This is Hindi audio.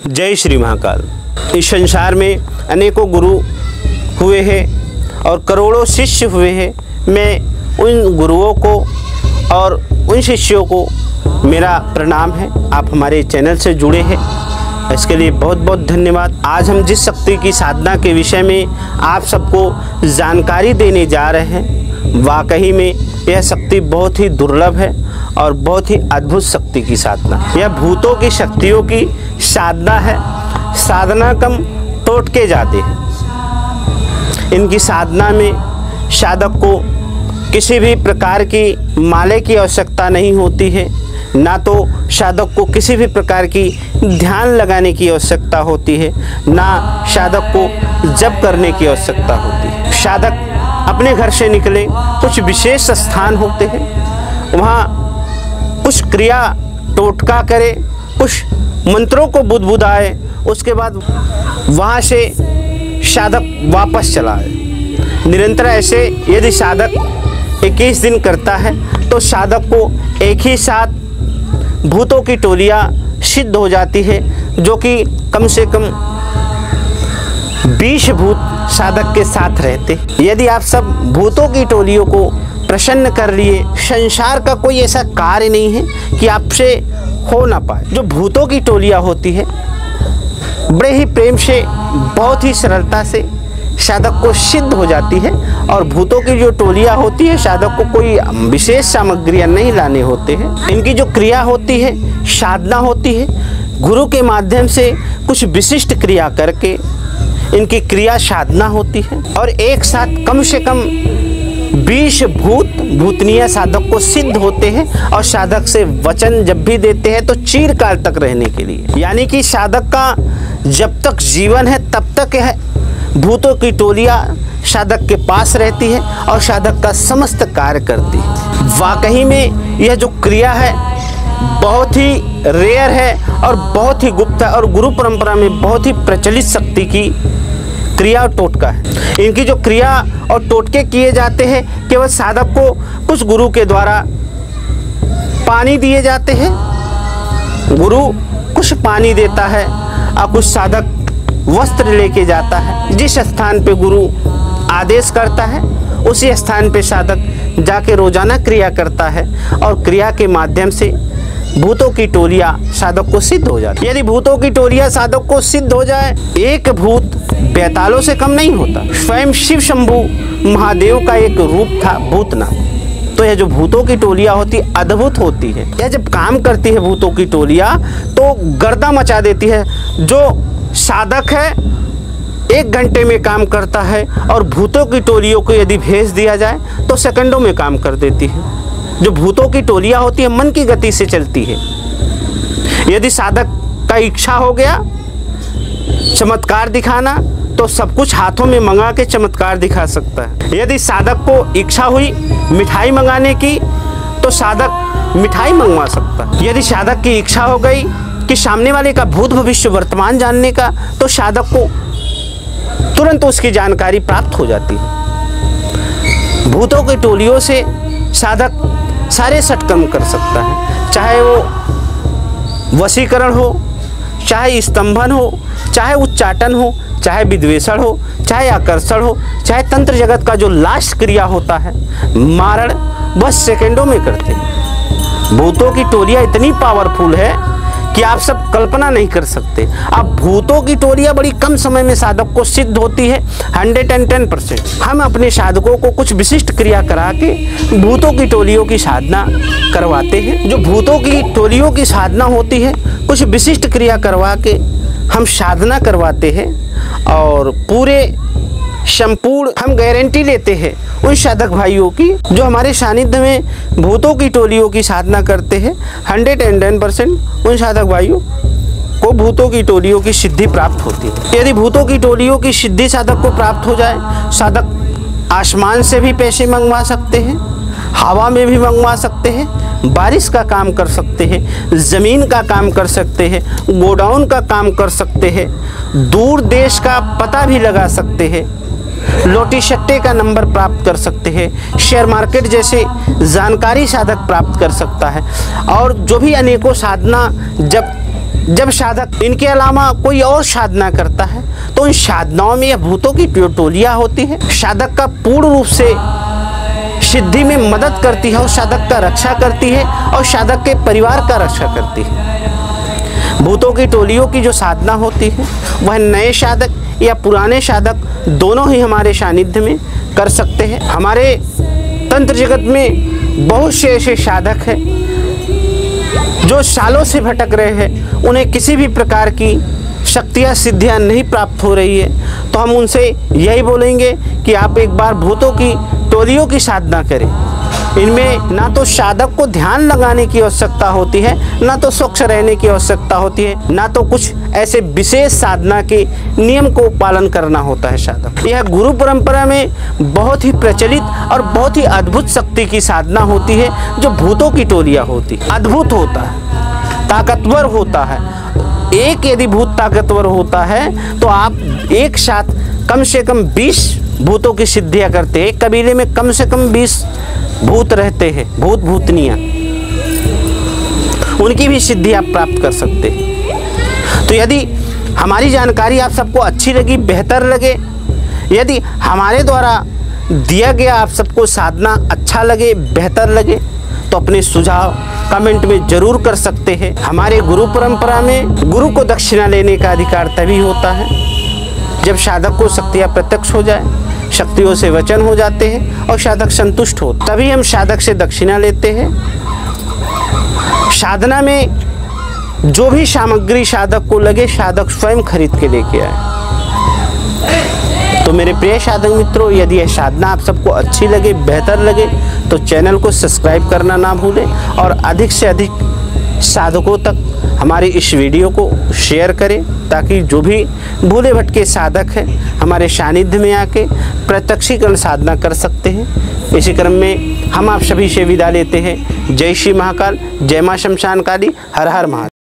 जय श्री महाकाल। इस संसार में अनेकों गुरु हुए हैं और करोड़ों शिष्य हुए हैं। मैं उन गुरुओं को और उन शिष्यों को मेरा प्रणाम है। आप हमारे चैनल से जुड़े हैं, इसके लिए बहुत बहुत धन्यवाद। आज हम जिस शक्ति की साधना के विषय में आप सबको जानकारी देने जा रहे हैं, वाकई में यह शक्ति बहुत ही दुर्लभ है और बहुत ही अद्भुत शक्ति की साधना। यह भूतों की शक्तियों की साधना है। साधना कम टोटके जाते हैं। इनकी साधना में साधक को किसी भी प्रकार की माले की आवश्यकता नहीं होती है, ना तो साधक को किसी भी प्रकार की ध्यान लगाने की आवश्यकता होती है, ना साधक को जप करने की आवश्यकता होती है। साधक अपने घर से निकले, कुछ विशेष स्थान होते हैं, वहाँ कुछ क्रिया टोटका करे, कुछ मंत्रों को बुदबुदाए, उसके बाद वहाँ से साधक वापस चला आए। निरंतर ऐसे यदि साधक 21 दिन करता है तो साधक को एक ही साथ भूतों की टोलियाँ सिद्ध हो जाती है, जो कि कम से कम 20 भूत साधक के साथ रहते। यदि आप सब भूतों की टोलियों को प्रसन्न कर लिए, संसार का कोई ऐसा कार्य नहीं है कि आपसे हो ना पाए। जो भूतों की टोलियाँ होती है, बड़े ही प्रेम से, बहुत ही सरलता से साधक को सिद्ध हो जाती है। और भूतों की जो टोलियाँ होती है, साधक को कोई विशेष सामग्रियाँ नहीं लाने होते हैं। इनकी जो क्रिया होती है, साधना होती है, गुरु के माध्यम से कुछ विशिष्ट क्रिया करके इनकी क्रिया साधना होती है। और एक साथ कम से कम 20 भूतनिया साधक को सिद्ध होते हैं और साधक से वचन जब भी देते हैं तो चिरकाल तक रहने के लिए। यानी कि साधक का जब तक जीवन है तब तक है भूतों की टोलियाँ साधक के पास रहती है और साधक का समस्त कार्य करती है। वाकई में यह जो क्रिया है बहुत ही रेयर है और बहुत ही गुप्त है और गुरु परंपरा में बहुत ही प्रचलित शक्ति की क्रिया और टोटका है। इनकी जो क्रिया और टोटके किए जाते हैं, केवल साधक को कुछ गुरु के द्वारा पानी दिए जाते हैं। गुरु कुछ पानी देता है और कुछ साधक वस्त्र लेके जाता है। जिस स्थान पे गुरु आदेश करता है उसी स्थान पे साधक जाके रोजाना क्रिया करता है और क्रिया के माध्यम से भूतों की टोलियाँ साधक को सिद्ध हो जाती है। यदि भूतों की टोलियाँ साधक को सिद्ध हो जाए, एक भूत बेतालों से कम नहीं होता। स्वयं शिव शंभु महादेव का एक रूप था भूतनाथ। तो यह जो भूतों की टोलियाँ होती अद्भुत होती है। यह जब काम करती है भूतों की टोलियाँ तो गर्दा मचा देती है। जो साधक है 1 घंटे में काम करता है और भूतों की टोलियों को यदि भेज दिया जाए तो सेकंडों में काम कर देती है। जो भूतों की टोलियाँ होती है मन की गति से चलती है। यदि साधक का इच्छा हो गया चमत्कार दिखाना तो सब कुछ हाथों में मंगा के चमत्कार दिखा सकता है। यदि साधक को इच्छा हुई मिठाई मंगाने की तो साधक मिठाई मंगवा सकता है। यदि साधक की इच्छा हो गई कि सामने वाले का भूत भविष्य वर्तमान जानने का तो साधक को तुरंत उसकी जानकारी प्राप्त हो जाती है। भूतों की टोलियों से साधक सारे सटकर्म कर सकता है, चाहे वो वशीकरण हो, चाहे स्तंभन हो, चाहे उच्चाटन हो, चाहे विद्वेषण हो, चाहे आकर्षण हो, चाहे तंत्र जगत का जो लास्ट क्रिया होता है मारण, बस सेकंडों में करते हैं। भूतों की टोलियाँ इतनी पावरफुल है कि आप सब कल्पना नहीं कर सकते। अब भूतों की टोलियाँ बड़ी कम समय में साधक को सिद्ध होती है 110%। हम अपने साधकों को कुछ विशिष्ट क्रिया करा के भूतों की टोलियों की साधना करवाते हैं। जो भूतों की टोलियों की साधना होती है, कुछ विशिष्ट क्रिया करवा के हम साधना करवाते हैं और पूरे संपूर्ण हम गारंटी लेते हैं उन साधक भाइयों की जो हमारे सानिध्य में भूतों की टोलियों की साधना करते हैं। 110% उन साधक भाइयों को भूतों की टोलियों की सिद्धि प्राप्त होती है। यदि भूतों की टोलियों की सिद्धि साधक को प्राप्त हो जाए, साधक आसमान से भी पैसे मंगवा सकते हैं, हवा में भी मंगवा सकते हैं, बारिश का काम कर सकते हैं, ज़मीन का काम कर सकते हैं, गोडाउन का काम कर सकते हैं, दूर देश का पता भी लगा सकते हैं, लोटी सट्टे का नंबर प्राप्त कर सकते हैं, शेयर मार्केट जैसे जानकारी साधक प्राप्त कर सकता है। और जो भी अनेकों साधना जब जब साधक इनके अलावा कोई और साधना करता है तो इन साधनाओं में यह भूतों की टोलियां होती है। साधक का पूर्ण रूप से सिद्धि में मदद करती है और साधक का रक्षा करती है और साधक के परिवार का रक्षा करती है। भूतों की टोलियों की जो साधना होती है वह नए साधक या पुराने साधक दोनों ही हमारे सानिध्य में कर सकते हैं। हमारे तंत्र जगत में बहुत से ऐसे साधक हैं जो सालों से भटक रहे हैं, उन्हें किसी भी प्रकार की शक्तियाँ सिद्धियाँ नहीं प्राप्त हो रही है, तो हम उनसे यही बोलेंगे कि आप एक बार भूतों की टोलियों की साधना करें। इनमें ना तो साधक को ध्यान लगाने की आवश्यकता होती है, ना तो स्वच्छ रहने की आवश्यकता होती है, ना तो कुछ ऐसे विशेष साधना के नियम को पालन करना होता है साधक। यह गुरु परंपरा में बहुत ही प्रचलित और बहुत ही अद्भुत शक्ति की साधना होती है जो भूतों की टोलियाँ होती है। अद्भुत होता है, ताकतवर होता है। एक यदि भूत ताकतवर होता है तो आप एक साथ कम से कम 20 भूतों की सिद्धियाँ करते हैं। कबीले में कम से कम 20 भूत रहते हैं, भूत भूतनियाँ, उनकी भी सिद्धि आप प्राप्त कर सकते हैं। तो यदि हमारी जानकारी आप सबको अच्छी लगी, बेहतर लगे, यदि हमारे द्वारा दिया गया आप सबको साधना अच्छा लगे, बेहतर लगे, तो अपने सुझाव कमेंट में जरूर कर सकते हैं। हमारे गुरु परंपरा में गुरु को दक्षिणा लेने का अधिकार तभी होता है जब साधक को शक्तियाँ प्रत्यक्ष हो जाए, शक्तियों से वचन हो जाते हैं और साधक संतुष्ट हो, तभी हम साधक से दक्षिणा लेते हैं। साधना में जो भी सामग्री साधक को लगे, साधक स्वयं खरीद के लेके आए। तो मेरे प्रिय साधक मित्रों, यदि यह साधना आप सबको अच्छी लगे, बेहतर लगे, तो चैनल को सब्सक्राइब करना ना भूलें और अधिक से अधिक साधकों तक हमारे इस वीडियो को शेयर करें, ताकि जो भी भूले भटके साधक हैं हमारे सानिध्य में आके प्रत्यक्षीकरण साधना कर सकते हैं। इसी क्रम में हम आप सभी से विदा लेते हैं। जय श्री महाकाल, जय मां शमशान काली, हर हर महादेव।